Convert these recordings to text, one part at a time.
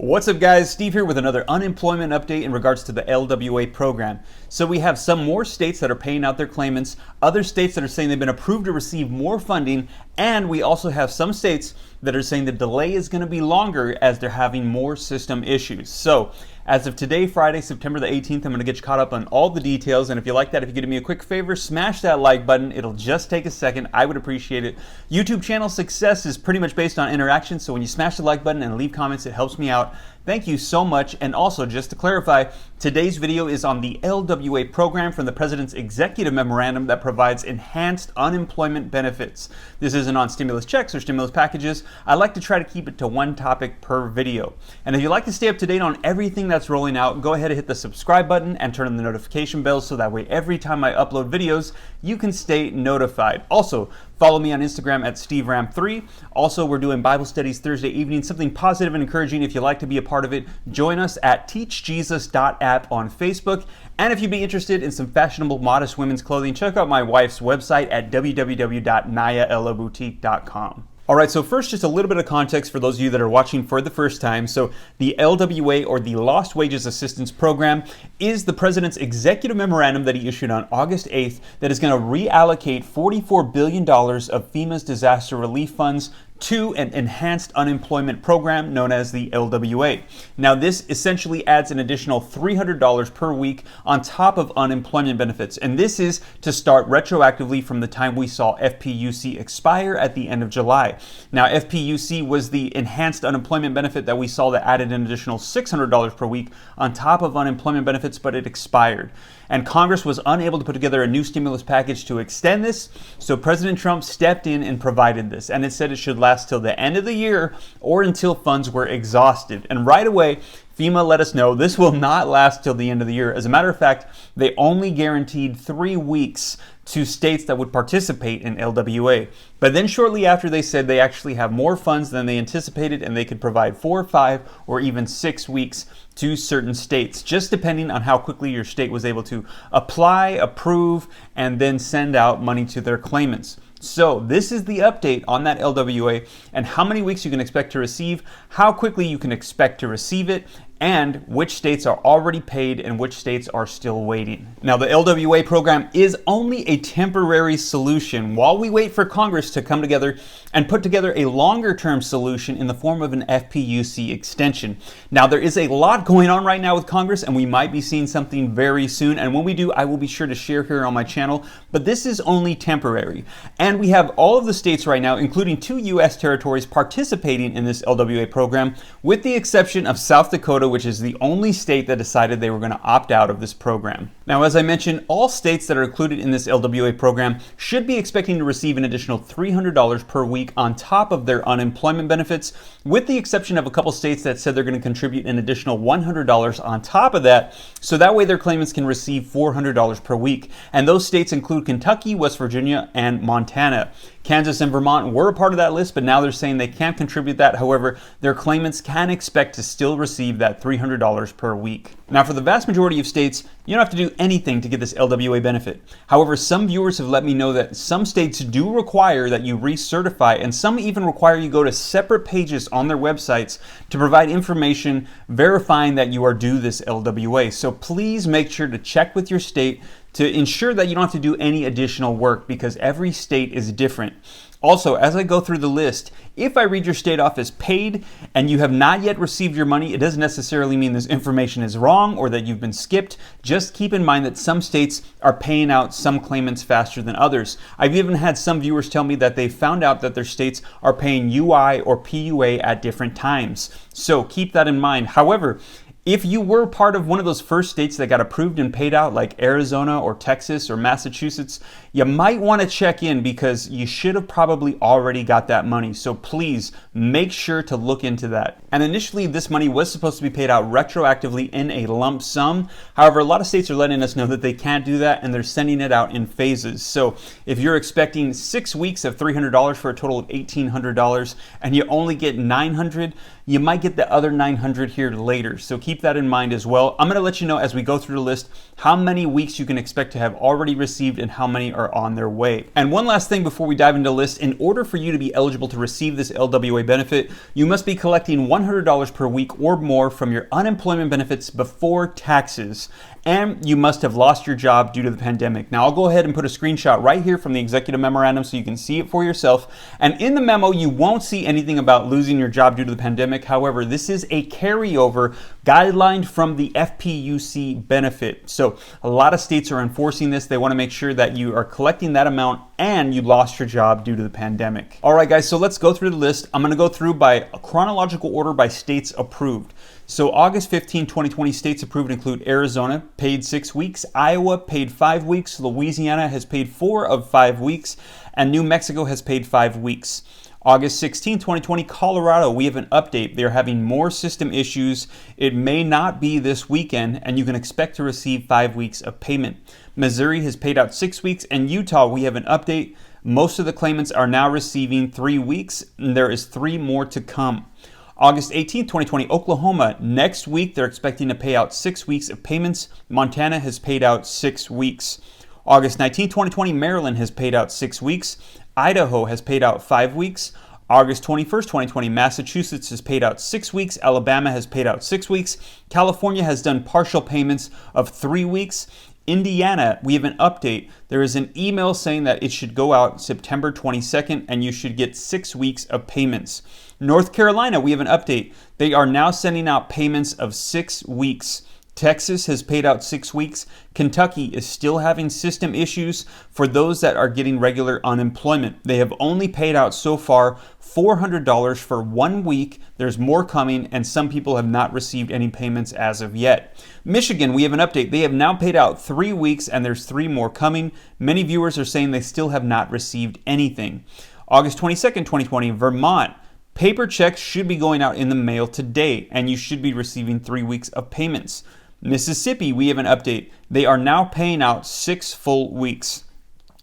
What's up guys, Steve here with another unemployment update in regards to the LWA program. So we have some more states that are paying out their claimants, other states that are saying they've been approved to receive more funding, and we also have some states that are saying the delay is going to be longer as they're having more system issues. So as of today, Friday, September the 18th, I'm going to get you caught up on all the details. And if you like that, if you could do me a quick favor, smash that like button. It'll just take a second. I would appreciate it. YouTube channel success is pretty much based on interaction. So when you smash the like button and leave comments, it helps me out. Thank you so much. And also, just to clarify, today's video is on the LWA program from the President's Executive Memorandum that provides enhanced unemployment benefits. This isn't on stimulus checks or stimulus packages. I like to try to keep it to one topic per video. And if you'd like to stay up to date on everything that's rolling out, go ahead and hit the subscribe button and turn on the notification bell so that way every time I upload videos, you can stay notified. Also, follow me on Instagram at SteveRam3. Also, we're doing Bible studies Thursday evening, something positive and encouraging. If you'd like to be a part of it, join us at teachjesus.app on Facebook. And if you'd be interested in some fashionable, modest women's clothing, check out my wife's website at www.nayalaboutique.com. All right, so first, just a little bit of context for those of you that are watching for the first time. So the LWA, or the Lost Wages Assistance Program, is the President's executive memorandum that he issued on August 8th that is going to reallocate $44 billion of FEMA's disaster relief funds to an enhanced unemployment program known as the LWA. Now, this essentially adds an additional $300 per week on top of unemployment benefits. And this is to start retroactively from the time we saw FPUC expire at the end of July. Now, FPUC was the enhanced unemployment benefit that we saw that added an additional $600 per week on top of unemployment benefits, but it expired. And Congress was unable to put together a new stimulus package to extend this, so President Trump stepped in and provided this. And it said it should last till the end of the year or until funds were exhausted. And right away, FEMA let us know this will not last till the end of the year. As a matter of fact, they only guaranteed 3 weeks to states that would participate in LWA. But then shortly after, they said they actually have more funds than they anticipated, and they could provide 4, 5, or even 6 weeks to certain states, just depending on how quickly your state was able to apply, approve, and then send out money to their claimants. So this is the update on that LWA and how many weeks you can expect to receive, how quickly you can expect to receive it, and which states are already paid and which states are still waiting. Now, the LWA program is only a temporary solution while we wait for Congress to come together and put together a longer-term solution in the form of an FPUC extension. Now, there is a lot going on right now with Congress, and we might be seeing something very soon. And when we do, I will be sure to share here on my channel. But this is only temporary. And we have all of the states right now, including 2 U.S. territories, participating in this LWA program, with the exception of South Dakota, which is the only state that decided they were going to opt out of this program. Now, as I mentioned, all states that are included in this LWA program should be expecting to receive an additional $300 per week on top of their unemployment benefits, with the exception of a couple states that said they're going to contribute an additional $100 on top of that, so that way their claimants can receive $400 per week. And those states include Kentucky, West Virginia, and Montana. Kansas and Vermont were a part of that list, but now they're saying they can't contribute that. However, their claimants can expect to still receive that $300 per week. Now, for the vast majority of states, you don't have to do anything to get this LWA benefit. However, some viewers have let me know that some states do require that you recertify, and some even require you go to separate pages on their websites to provide information verifying that you are due this LWA. So please make sure to check with your state to ensure that you don't have to do any additional work, because every state is different. Also, as I go through the list, if I read your state off as paid and you have not yet received your money, it doesn't necessarily mean this information is wrong or that you've been skipped. Just keep in mind that some states are paying out some claimants faster than others. I've even had some viewers tell me that they found out that their states are paying UI or PUA at different times. So keep that in mind. However, if you were part of one of those first states that got approved and paid out, like Arizona or Texas or Massachusetts, you might want to check in, because you should have probably already got that money. So please make sure to look into that. And initially, this money was supposed to be paid out retroactively in a lump sum. However, a lot of states are letting us know that they can't do that, and they're sending it out in phases. So if you're expecting 6 weeks of $300 for a total of $1,800 and you only get $900, you might get the other $900 here later. So keep keep that in mind as well. I'm going to let you know as we go through the list how many weeks you can expect to have already received and how many are on their way. And one last thing before we dive into the list, in order for you to be eligible to receive this LWA benefit, you must be collecting $100 per week or more from your unemployment benefits before taxes. And you must have lost your job due to the pandemic. Now, I'll go ahead and put a screenshot right here from the executive memorandum so you can see it for yourself. And in the memo, you won't see anything about losing your job due to the pandemic. However, this is a carryover guideline from the FPUC benefit. So a lot of states are enforcing this. They want to make sure that you are collecting that amount and you lost your job due to the pandemic. All right, guys, so let's go through the list. I'm going to go through by chronological order by states approved. So August 15, 2020, states approved include Arizona, paid 6 weeks, Iowa, paid 5 weeks, Louisiana has paid 4 of 5 weeks, and New Mexico has paid 5 weeks. August 16, 2020, Colorado, we have an update. They're having more system issues. It may not be this weekend, and you can expect to receive 5 weeks of payment. Missouri has paid out 6 weeks, and Utah, we have an update. Most of the claimants are now receiving 3 weeks, and there is 3 more to come. August 18, 2020, Oklahoma, next week they're expecting to pay out 6 weeks of payments. Montana has paid out 6 weeks. August 19, 2020, Maryland has paid out 6 weeks. Idaho has paid out 5 weeks. August 21st, 2020, Massachusetts has paid out 6 weeks. Alabama has paid out 6 weeks. California has done partial payments of 3 weeks. Indiana, we have an update. There is an email saying that it should go out September 22nd and you should get 6 weeks of payments. North Carolina, we have an update. They are now sending out payments of 6 weeks. Texas has paid out 6 weeks. Kentucky is still having system issues for those that are getting regular unemployment. They have only paid out so far $400 for 1 week. There's more coming, and some people have not received any payments as of yet. Michigan, we have an update. They have now paid out 3 weeks, and there's 3 more coming. Many viewers are saying they still have not received anything. August 22nd, 2020, Vermont. Paper checks should be going out in the mail today, and you should be receiving 3 weeks of payments. Mississippi, we have an update. They are now paying out 6 full weeks.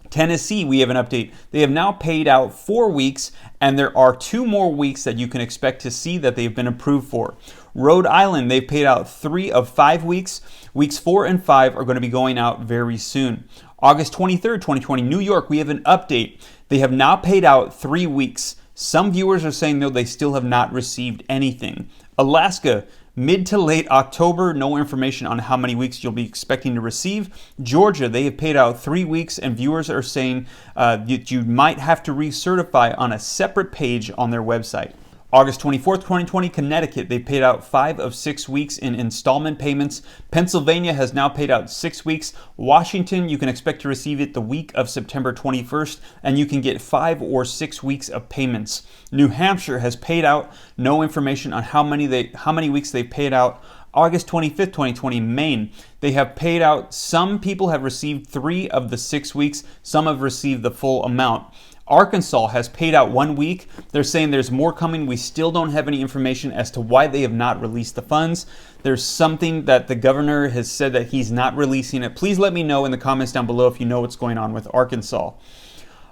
Tennessee, we have an update. They have now paid out 4 weeks, and there are 2 more weeks that you can expect to see that they've been approved for. Rhode Island, they've paid out 3 of 5 weeks. Weeks 4 and 5 are going to be going out very soon. August 23rd, 2020, New York, we have an update. They have now paid out 3 weeks. Some viewers are saying, though, they still have not received anything. Alaska, mid to late October, no information on how many weeks you'll be expecting to receive. Georgia, they have paid out 3 weeks, and viewers are saying that you might have to recertify on a separate page on their website. August 24th, 2020, Connecticut, they paid out 5 of 6 weeks in installment payments. Pennsylvania has now paid out 6 weeks. Washington, you can expect to receive it the week of September 21st, and you can get 5 or 6 weeks of payments. New Hampshire has paid out, no information on how many weeks they've paid out. August 25th, 2020, Maine, they have paid out. Some people have received 3 of the 6 weeks. Some have received the full amount. Arkansas has paid out 1 week. They're saying there's more coming. We still don't have any information as to why they have not released the funds. There's something that the governor has said that he's not releasing it. Please let me know in the comments down below if you know what's going on with Arkansas.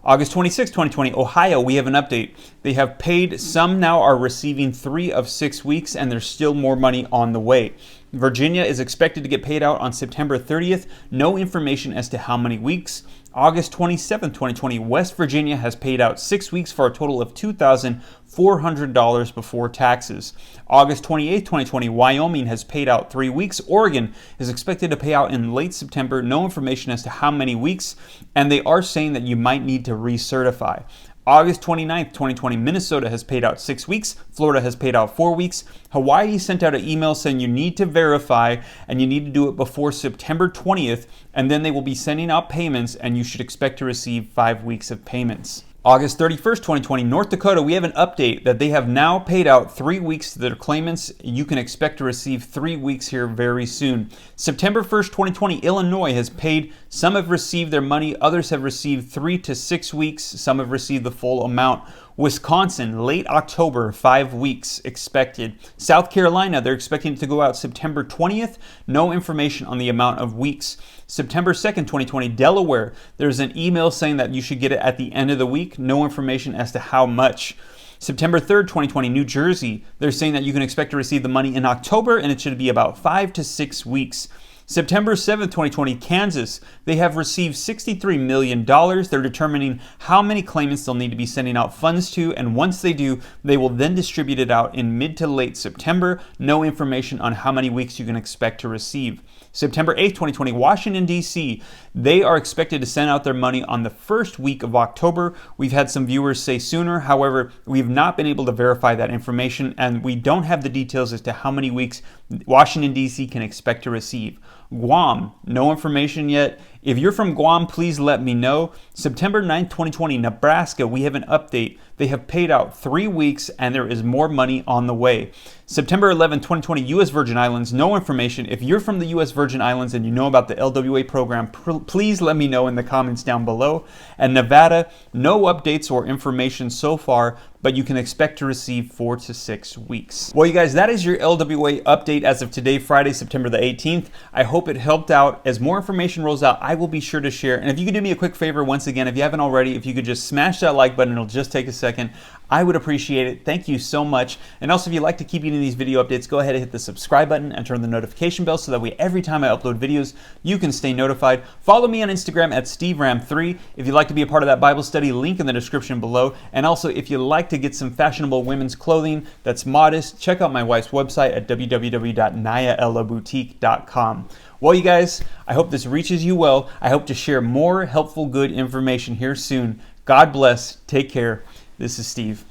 August 26, 2020, Ohio, we have an update. They have paid. Some now are receiving 3 of 6 weeks, and there's still more money on the way. Virginia is expected to get paid out on September 30th. No information as to how many weeks. August 27, 2020, West Virginia has paid out 6 weeks for a total of $2,400 before taxes. August 28, 2020, Wyoming has paid out 3 weeks. Oregon is expected to pay out in late September. No information as to how many weeks, and they are saying that you might need to recertify. August 29th, 2020, Minnesota has paid out 6 weeks. Florida has paid out 4 weeks. Hawaii sent out an email saying you need to verify and you need to do it before September 20th, and then they will be sending out payments, and you should expect to receive 5 weeks of payments. August 31st, 2020, North Dakota, we have an update that they have now paid out 3 weeks to their claimants. You can expect to receive 3 weeks here very soon. September 1st, 2020, Illinois has paid. Some have received their money. Others have received 3 to 6 weeks. Some have received the full amount. Wisconsin, late October, 5 weeks expected. South Carolina, they're expecting it to go out September 20th. No information on the amount of weeks. September 2nd, 2020, Delaware, there's an email saying that you should get it at the end of the week. No information as to how much. September 3rd, 2020, New Jersey, they're saying that you can expect to receive the money in October, and it should be about 5 to 6 weeks. September 7th, 2020, Kansas, they have received $63 million. They're determining how many claimants they'll need to be sending out funds to, and once they do, they will then distribute it out in mid to late September. No information on how many weeks you can expect to receive. September 8th, 2020, Washington, D.C., they are expected to send out their money on the first week of October. We've had some viewers say sooner. However, we've not been able to verify that information, and we don't have the details as to how many weeks Washington, D.C. can expect to receive. Guam, no information yet. If you're from Guam, please let me know. September 9th, 2020, Nebraska, we have an update. They have paid out 3 weeks, and there is more money on the way. September 11th, 2020, U.S. Virgin Islands, no information. If you're from the U.S. Virgin Islands and you know about the LWA program, please let me know in the comments down below. And Nevada, no updates or information so far, but you can expect to receive 4 to 6 weeks. Well, you guys, that is your LWA update as of today, Friday, September the 18th. I hope it helped out. As more information rolls out, I will be sure to share. And if you could do me a quick favor, once again, if you haven't already, if you could just smash that like button, it'll just take a second. I would appreciate it. Thank you so much. And also, if you'd like to keep getting these video updates, go ahead and hit the subscribe button and turn the notification bell so that way every time I upload videos, you can stay notified. Follow me on Instagram at SteveRam3. If you'd like to be a part of that Bible study, link in the description below. And also, if you'd like to get some fashionable women's clothing that's modest, check out my wife's website at www.nayaellaboutique.com. Well, you guys, I hope this reaches you well. I hope to share more helpful, good information here soon. God bless. Take care. This is Steve.